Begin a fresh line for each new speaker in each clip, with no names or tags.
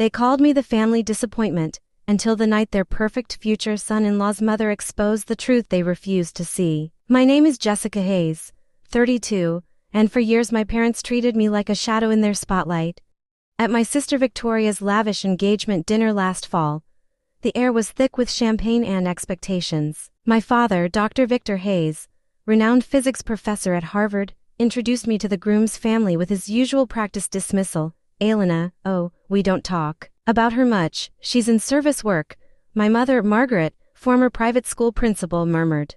They called me the family disappointment, until the night their perfect future son-in-law's mother exposed the truth they refused to see. My name is Jessica Hayes, 32, and for years my parents treated me like a shadow in their spotlight. At my sister Victoria's lavish engagement dinner last fall, the air was thick with champagne and expectations. My father, Dr. Victor Hayes, renowned physics professor at Harvard, introduced me to the groom's family with his usual practice dismissal. Elena, oh, we don't talk about her much, she's in service work, my mother, Margaret, former private school principal, murmured.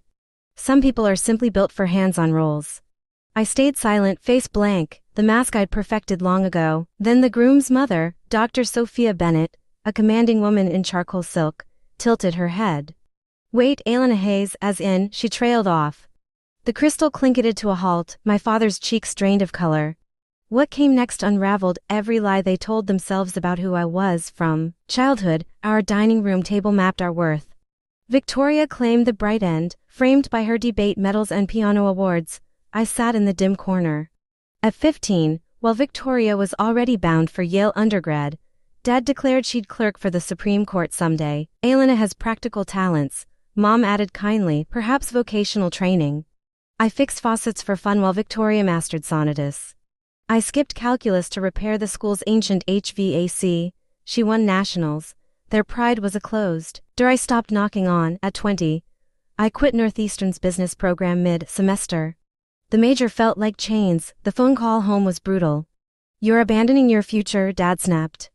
Some people are simply built for hands-on roles. I stayed silent, face blank, the mask I'd perfected long ago. Then the groom's mother, Dr. Sophia Bennett, a commanding woman in charcoal silk, tilted her head. Wait, Elena Hayes, as in, she trailed off. The crystal clinketed to a halt, my father's cheeks drained of color. What came next unraveled every lie they told themselves about who I was. From childhood, our dining room table mapped our worth. Victoria claimed the bright end, framed by her debate medals and piano awards. I sat in the dim corner. At 15, while Victoria was already bound for Yale undergrad, Dad declared she'd clerk for the Supreme Court someday. Elena has practical talents, Mom added kindly, perhaps vocational training. I fixed faucets for fun while Victoria mastered sonnetus. I skipped calculus to repair the school's ancient HVAC. She won nationals. Their pride was a closed door I stopped knocking on. At 20, I quit Northeastern's business program mid-semester. The major felt like chains, the phone call home was brutal. You're abandoning your future, Dad snapped.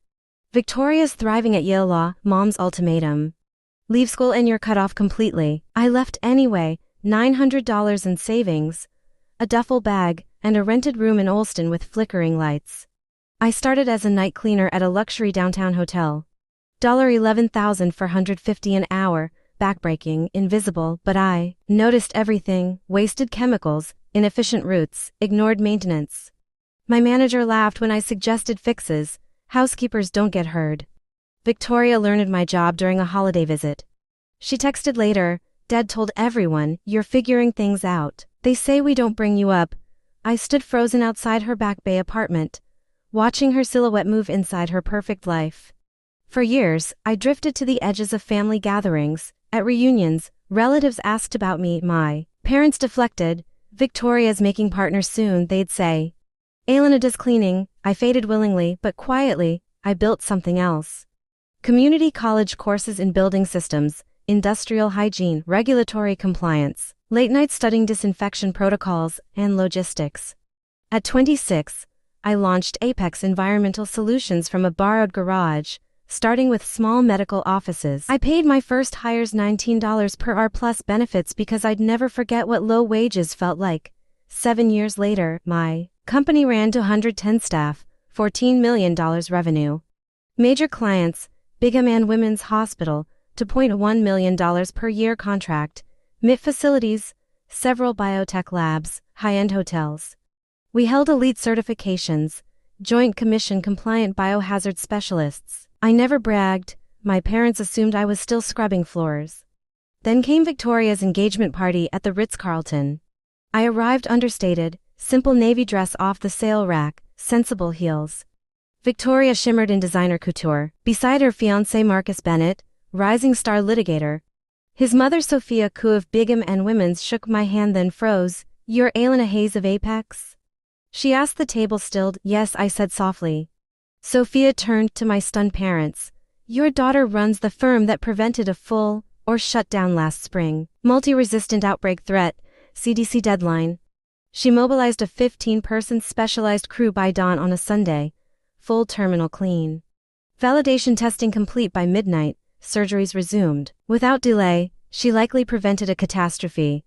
Victoria's thriving at Yale Law, Mom's ultimatum. Leave school and you're cut off completely. I left anyway, $900 in savings, a duffel bag, and a rented room in Olston with flickering lights. I started as a night cleaner at a luxury downtown hotel. $11,450 an hour, backbreaking, invisible, but I noticed everything: wasted chemicals, inefficient routes, ignored maintenance. My manager laughed when I suggested fixes. Housekeepers don't get heard. Victoria learned my job during a holiday visit. She texted later, Dad told everyone, you're figuring things out. They say we don't bring you up. I stood frozen outside her Back Bay apartment, watching her silhouette move inside her perfect life. For years, I drifted to the edges of family gatherings. At reunions, relatives asked about me. My parents deflected. Victoria's making partners soon, they'd say. Elena does cleaning. I faded willingly, but quietly. I built something else. Community college courses in building systems, industrial hygiene, regulatory compliance, late night studying disinfection protocols, and logistics. At 26, I launched Apex Environmental Solutions from a borrowed garage, starting with small medical offices. I paid my first hires $19 per hour plus benefits because I'd never forget what low wages felt like. 7 years later, my company ran to 110 staff, $14 million revenue. Major clients, Brigham and Women's Hospital, $2.1 million per year contract, MIT facilities, several biotech labs, high-end hotels. We held elite certifications, Joint Commission compliant biohazard specialists. I never bragged, my parents assumed I was still scrubbing floors. Then came Victoria's engagement party at the Ritz-Carlton. I arrived understated, simple navy dress off the sale rack, sensible heels. Victoria shimmered in designer couture, beside her fiancé Marcus Bennett, rising star litigator. His mother Sophia Koo of Brigham and Women's shook my hand then froze. You're Elena Hayes of Apex? She asked, the table stilled. Yes, I said softly. Sophia turned to my stunned parents. Your daughter runs the firm that prevented a full or shutdown last spring. Multi-resistant outbreak threat, CDC deadline. She mobilized a 15-person specialized crew by dawn on a Sunday. Full terminal clean. Validation testing complete by midnight. Surgeries resumed. Without delay, she likely prevented a catastrophe.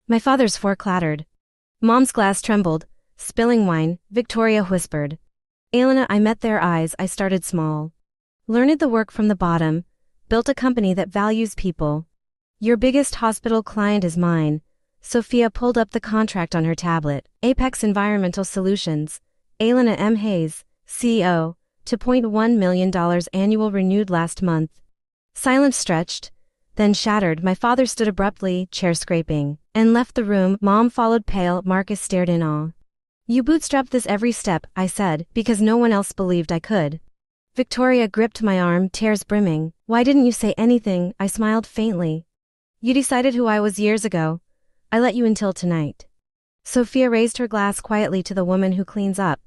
My father's fork clattered. Mom's glass trembled. Spilling wine, Victoria whispered. Elena, I met their eyes. I started small. Learned the work from the bottom. Built a company that values people. Your biggest hospital client is mine. Sophia pulled up the contract on her tablet. Apex Environmental Solutions. Elena M. Hayes, CEO. $2.1 million annual renewed last month. Silence stretched, then shattered. My father stood abruptly, chair scraping, and left the room. Mom followed pale. Marcus stared in awe. You bootstrapped this every step, I said, because no one else believed I could. Victoria gripped my arm, tears brimming. Why didn't you say anything? I smiled faintly. You decided who I was years ago. I let you until tonight. Sophia raised her glass quietly to the woman who cleans up.